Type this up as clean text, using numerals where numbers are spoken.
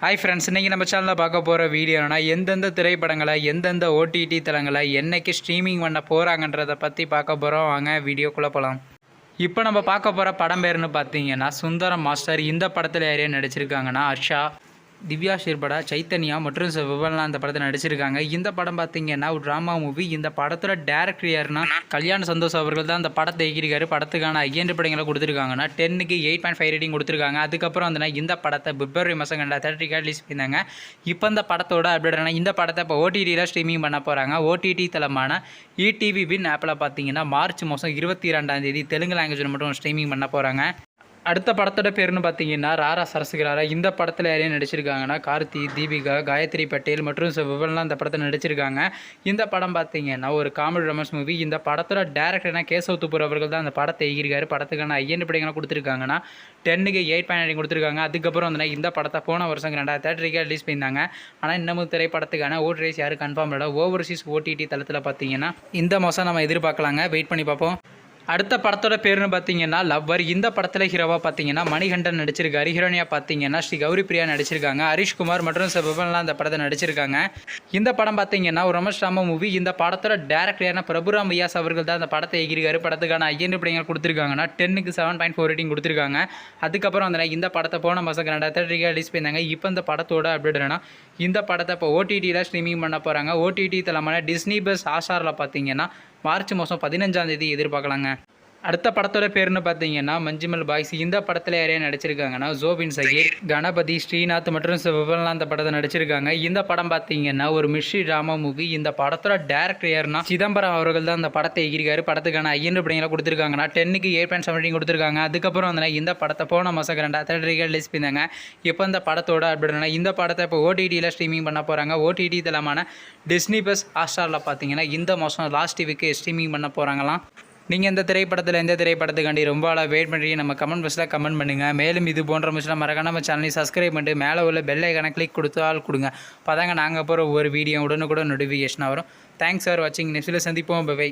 Hi friends, இன்றைக்கி நம்ம சேனலில் பார்க்க போகிற வீடியோனா எந்தெந்த திரைப்படங்களை எந்தெந்த ஓடிடி தளங்களை என்றைக்கு ஸ்ட்ரீமிங் பண்ண போகிறாங்கன்றதை பற்றி பார்க்க போகிறோம். வாங்க வீடியோக்குள்ளே போகலாம். இப்போ நம்ம பார்க்க போகிற படம் பேருன்னு பார்த்தீங்கன்னா சுந்தரம் மாஸ்டர். இந்த படத்தில் யாரையும் நடிச்சிருக்காங்கன்னா ஹர்ஷா, திவ்யா ஷிர்படா, சைத்தன்யா மற்றும் விபல்லாம் அந்த படத்தில் நடிச்சிருக்காங்க. இந்த படம் பார்த்தீங்கன்னா ஒரு ட்ராமா மூவி. இந்த படத்தோட டேரக்டர் யாருன்னா கல்யாண சந்தோஷ் அவர்கள் தான் அந்த படத்தை இயக்கியிருக்காரு. படத்துக்கான ஐஎன்டி படங்களை கொடுத்துருக்காங்கன்னா 10க்கு 8.5 ரேட்டிங் கொடுத்துருக்காங்க. அதுக்கப்புறம் வந்து இந்த படத்தை பிப்ரவரி மாதம் 2030 ரிலீஸ் பண்ணியிருந்தாங்க. இப்போ இந்த படத்தோட அப்டேட் இந்த படத்தை இப்போ ஓடிடியில் ஸ்ட்ரீமிங் பண்ண போகிறாங்க. ஓடிடி தளமான இடிவி வின் ஆப்பில் பார்த்தீங்கன்னா மார்ச் மாதம் 22ஆம் தேதி தெலுங்கு லாங்குவேஜில் மட்டும் ஸ்ட்ரீமிங் பண்ண போகிறாங்க. அடுத்த படத்தோட பேருன்னு பார்த்தீங்கன்னா ராரா சரசுகிறாரா. இந்த படத்தில் யாரையும் நடிச்சிருக்காங்கன்னா கார்த்தி, தீபிகா, காயத்ரி பட்டேல் மற்றும் விபல்லாம் இந்த படத்தில் நடிச்சிருக்காங்க. இந்த படம் பார்த்தீங்கன்னா ஒரு காமெடி ரொமான்ஸ் மூவி. இந்த படத்தோட டேரக்டர்னா கேசவ் துப்பூர் அவர்கள் தான் அந்த படத்தை இயக்கியிருக்காரு. படத்துக்கான ஐஎன்டி படங்களை கொடுத்துருக்காங்கன்னா 10க்கு 8.9 கொடுத்துருக்காங்க. அதுக்கப்புறம் வந்து இந்த படத்தை போன வருஷம் 2030 ரிலீஸ் பண்ணியிருந்தாங்க. ஆனால் இன்னமும் திரைப்படத்துக்கான ஓடிடிஸ் யாரும் கன்ஃபார்ம் இல்லை. ஓவர்சீஸ் ஓடிடி தளத்தில் பார்த்தீங்கன்னா இந்த மாதம் நம்ம எதிர்பார்க்கலாங்க. வெயிட் பண்ணி பார்ப்போம். அடுத்த படத்தோட பேருன்னு பார்த்தீங்கன்னா லவ்வர். இந்த படத்தில் ஹீரோவாக பார்த்தீங்கன்னா மணிகண்டன் நடிச்சிருக்காரு. ஹீரோனியாக பார்த்தீங்கன்னா ஸ்ரீ கௌரி பிரியா நடிச்சிருக்காங்க. ஹரிஷ்குமார் மற்றும் விபல்லாம் இந்த படத்தை நடிச்சிருக்காங்க. இந்த படம் பார்த்தீங்கன்னா ஒரு ரொமான்ஸ் ட்ராமா மூவி. இந்த படத்தோட டேரக்டரான பிரபுராம் வியாஸ் அவர்கள் தான் அந்த படத்தை இயக்கியிருக்காரு. படத்துக்கான ஐஎன்டி படங்கள் கொடுத்துருக்காங்கன்னா 10க்கு 7.4 ரேட்டிங் கொடுத்துருக்காங்க. அதுக்கப்புறம் வந்து இந்த படத்தை போன மாதம் 2030 ரிலீஸ் பண்ணியிருந்தாங்க. இப்போ இந்த படத்தோட அப்டேட் என்னன்னா இந்த படத்தை இப்போ ஓடிடியில் ஸ்ட்ரீமிங் பண்ண போகிறாங்க. ஓடிடி தளமான டிஸ்னி பிளஸ் ஹாட்ஸ்டாரில் பார்த்தீங்கன்னா மார்ச் மாதம் 15ஆம் தேதி எதிர்பார்க்கலாங்க. அடுத்த படத்தோட பேருன்னு பார்த்தீங்கன்னா மஞ்சுமல் பாய்ஸ். இந்த படத்தில் யாரையும் நடிச்சிருக்காங்கன்னா ஜோபின் சகீர், கணபதி, ஸ்ரீநாத் மற்றும் விபல்லாம் அந்த படத்தை நடிச்சிருக்காங்க. இந்த படம் பார்த்தீங்கன்னா ஒரு மிஸ்ட்ரி ட்ராமா மூவி. இந்த படத்தோட டேரக்டர் யாருன்னா சிதம்பரம் அவர்கள் தான் அந்த படத்தை இயக்கியிருக்காரு. படத்துக்கான ஐஎன்டி படங்களை கொடுத்துருக்காங்கன்னா 10க்கு 8.7 கொடுத்துருக்காங்க. அதுக்கப்புறம் வந்து இந்த படத்தை போன மாதம் 2030 ரிலீஸ் பண்ணாங்க. இப்போ இந்த படத்தோட அப்டேட்னா இந்த படத்தை இப்போ ஓடிடியில் ஸ்ட்ரீமிங் பண்ண போகிறாங்க. ஓடிடி தளமான டிஸ்னி பிளஸ் ஹாட்ஸ்டாரில் பார்த்தீங்கன்னா இந்த மாதம் லாஸ்ட் வீக்கு ஸ்ட்ரீமிங் பண்ண போகிறாங்களாம். நீங்கள் இந்த திரைப்படத்தில் எந்த திரைப்படத்துக்காண்டி ரொம்ப ஆளாக வெயிட் பண்ணுறீங்க நம்ம கமெண்ட் பாக்ஸில் கமெண்ட் பண்ணுங்கள். மேலும் இது போன்ற விஷயம் மறக்காம நம்ம சேனலை சப்ஸ்கிரைப் பண்ணிட்டு மேலே உள்ள பெல் ஐக்கானை கிளிக் கொடுத்தால் கொடுங்க. அப்போ தாங்க நாங்கள் போகிற ஒரு வீடியோ உடனுக்குடன் நோட்டிஃபிகேஷனாக வரும். தேங்க்ஸ் ஃபார் வாட்சிங். நெக்ஸ்ட்டில் சந்திப்போம். பை.